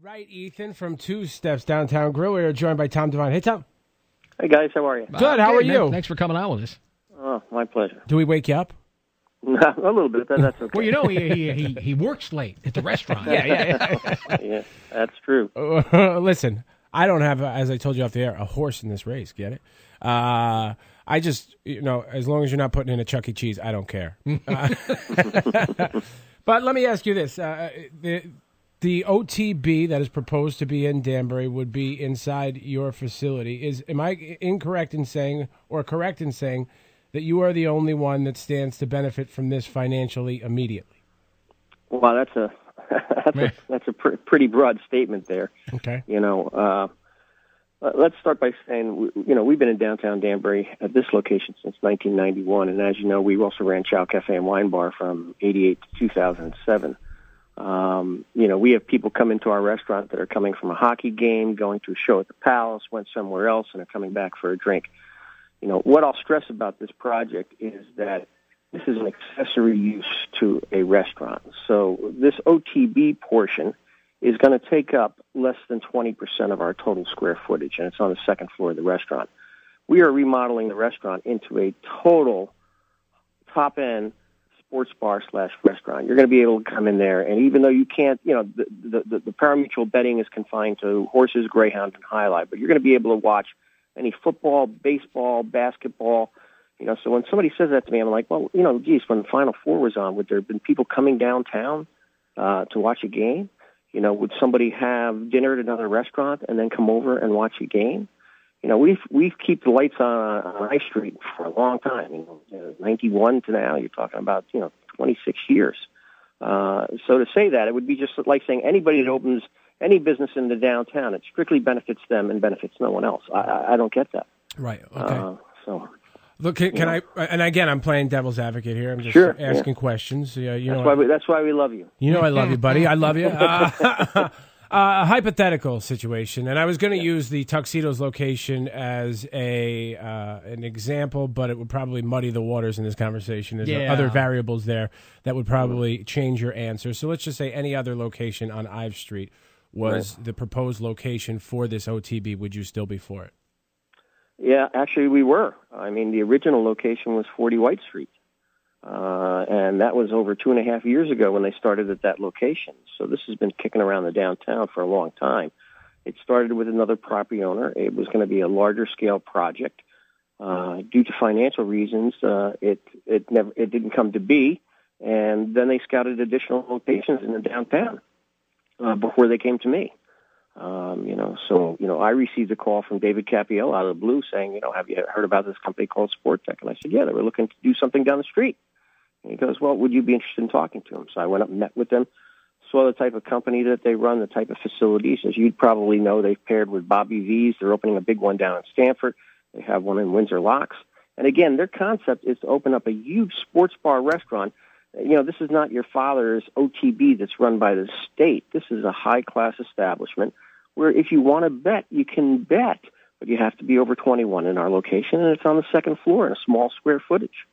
Right, Ethan from Two Steps Downtown Grill. We are joined by Tom Devine. Hey, Tom. Hey, guys. How are you? Good. How are you? Man, thanks for coming out with us. Oh, my pleasure. Do we wake you up? A little bit, but that's okay. Well, you know, he works late at the restaurant. Yeah, that's true. Listen, I don't have, as I told you off the air, a horse in this race. Get it? I just, as long as you're not putting in a Chuck E. Cheese, I don't care. But let me ask you this. The O.T.B. that is proposed to be in Danbury would be inside your facility. Am I incorrect in saying, or correct in saying, that you are the only one that stands to benefit from this financially immediately? Well, that's a pretty broad statement there. Okay. Let's start by saying, we've been in downtown Danbury at this location since 1991, and as you know, we also ran Chow Cafe and Wine Bar from 88 to 2007. We have people come into our restaurant that are coming from a hockey game, going to a show at the Palace, went somewhere else, and are coming back for a drink. What I'll stress about this project is that this is an accessory use to a restaurant. So this O.T.B. portion is going to take up less than 20% of our total square footage, and it's on the second floor of the restaurant. We are remodeling the restaurant into a total top-end sports bar / restaurant. You're going to be able to come in there, and even though you can't, the pari-mutuel betting is confined to horses, greyhound, and highlight, but you're going to be able to watch any football, baseball, basketball. So when somebody says that to me, I'm like, well, geez, when the Final Four was on, would there have been people coming downtown to watch a game? Would somebody have dinner at another restaurant and then come over and watch a game? We've kept the lights on High Street for a long time. 91 to now, you're talking about 26 years. So to say that, it would be just like saying anybody that opens any business in the downtown, it strictly benefits them and benefits no one else. I don't get that. Right. Okay. So. Look, can I? And again, I'm playing devil's advocate here. I'm just asking questions. That's why we love you. I love you, buddy. I love you. A hypothetical situation, and I was going to use the Tuxedo's location as an example, but it would probably muddy the waters in this conversation. There's other variables there that would probably change your answer. So let's just say any other location on Ives Street was the proposed location for this O.T.B. Would you still be for it? Yeah, actually we were. I mean, the original location was 40 White Street, and that was over 2.5 years ago when they started at that location. So this has been kicking around the downtown for a long time. It started with another property owner. It was going to be a larger scale project. Due to financial reasons, it didn't come to be, and then they scouted additional locations in the downtown before they came to me. I received a call from David Capiello out of the blue saying, have you heard about this company called Sport Tech? And I said, yeah, they were looking to do something down the street. And he goes, well, would you be interested in talking to them? So I went up and met with them, saw the type of company that they run, the type of facilities. As you'd probably know, they've paired with Bobby V's. They're opening a big one down in Stamford. They have one in Windsor Locks. And again, their concept is to open up a huge sports bar restaurant. This is not your father's O.T.B. that's run by the state. This is a high-class establishment where if you want to bet, you can bet, but you have to be over 21 in our location, and it's on the second floor in a small square footage.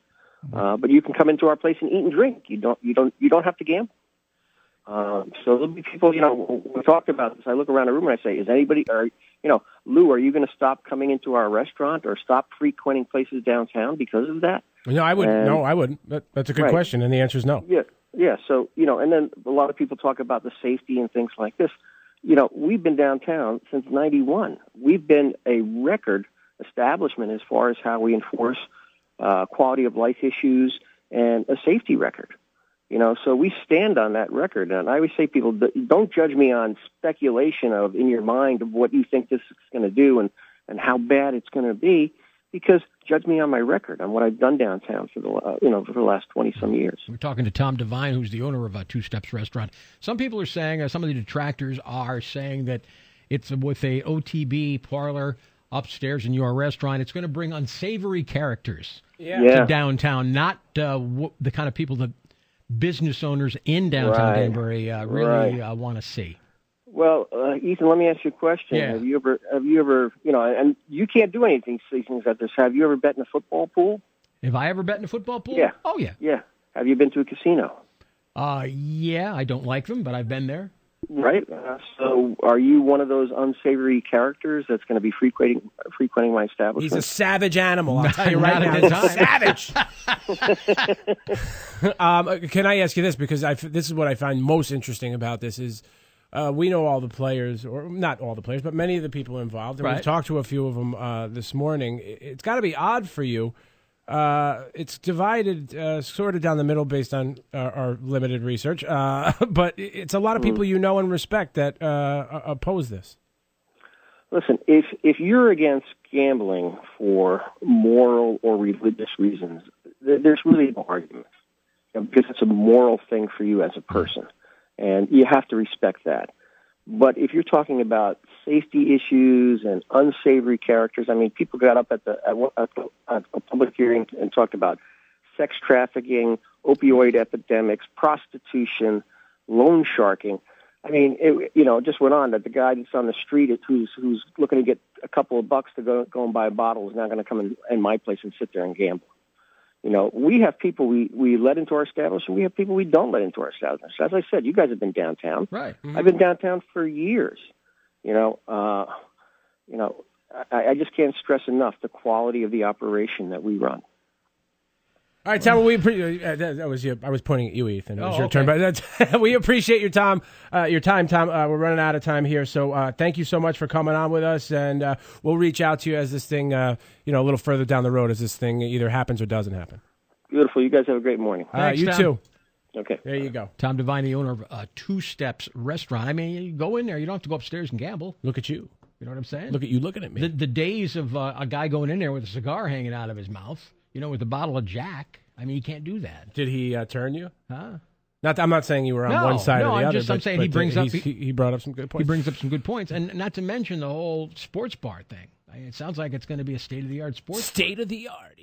But you can come into our place and eat and drink. You don't have to gamble. So there'll be people. We talked about this. I look around the room and I say, "Is anybody? Lou, are you going to stop coming into our restaurant or stop frequenting places downtown because of that?" No, I wouldn't. No, I wouldn't. That's a good question, and the answer is no. Yeah. So and then a lot of people talk about the safety and things like this. We've been downtown since 91. We've been a record establishment as far as how we enforce quality of life issues and a safety record. So we stand on that record. And I always say, people, don't judge me on speculation in your mind of what you think this is going to do and how bad it's going to be, because judge me on my record, on what I've done downtown for the last 20-some years. We're talking to Tom Devine, who's the owner of Two Steps Restaurant. Some people are saying, some of the detractors are saying that it's with a O.T.B. parlor upstairs in your restaurant, it's going to bring unsavory characters to downtown, not the kind of people that business owners in downtown Danbury really want to see. Well, Ethan, let me ask you a question. Yeah. Have you ever, and you can't do anything things like this. Have you ever bet in a football pool? Have I ever bet in a football pool? Yeah. Oh, yeah. Yeah. Have you been to a casino? Yeah, I don't like them, but I've been there. Right. So are you one of those unsavory characters that's going to be frequenting my establishment? He's a savage animal. I'll tell you right now. He's a savage. Can I ask you this? Because this is what I find most interesting about this is we know all the players, or not all the players, but many of the people involved. And we've talked to a few of them this morning. It's got to be odd for you. It's divided sort of down the middle based on our limited research, but it's a lot of people you know and respect that oppose this. Listen, if you're against gambling for moral or religious reasons, there's really no argument, because it's a moral thing for you as a person, and you have to respect that. But if you're talking about safety issues and unsavory characters, I mean, people got up at a public hearing and talked about sex trafficking, opioid epidemics, prostitution, loan sharking. I mean, it just went on that the guy that's on the street who's looking to get a couple of bucks to go and buy a bottle is now going to come in my place and sit there and gamble. We have people we let into our establishment. We have people we don't let into our establishment. So as I said, you guys have been downtown. Right. Mm-hmm. I've been downtown for years. I just can't stress enough the quality of the operation that we run. All right, Tom. That was you. I was pointing at you, Ethan. It was your turn, but we appreciate your time. Tom. We're running out of time here, so thank you so much for coming on with us, and we'll reach out to you as this thing, a little further down the road, as this thing either happens or doesn't happen. Beautiful. You guys have a great morning. Thanks, you Tom. too. Okay. There you go. Tom Devine, the owner of Two Steps Restaurant. I mean, you go in there, you don't have to go upstairs and gamble. Look at you. You know what I'm saying? Look at you looking at me. The days of a guy going in there with a cigar hanging out of his mouth, with a bottle of Jack. I mean, you can't do that. Did he turn you? Huh? I'm not saying you were on one side or the other. I'm saying he brings up. He brought up some good points. He brings up some good points, and not to mention the whole sports bar thing. It sounds like it's going to be a state of the art sports. State of the art.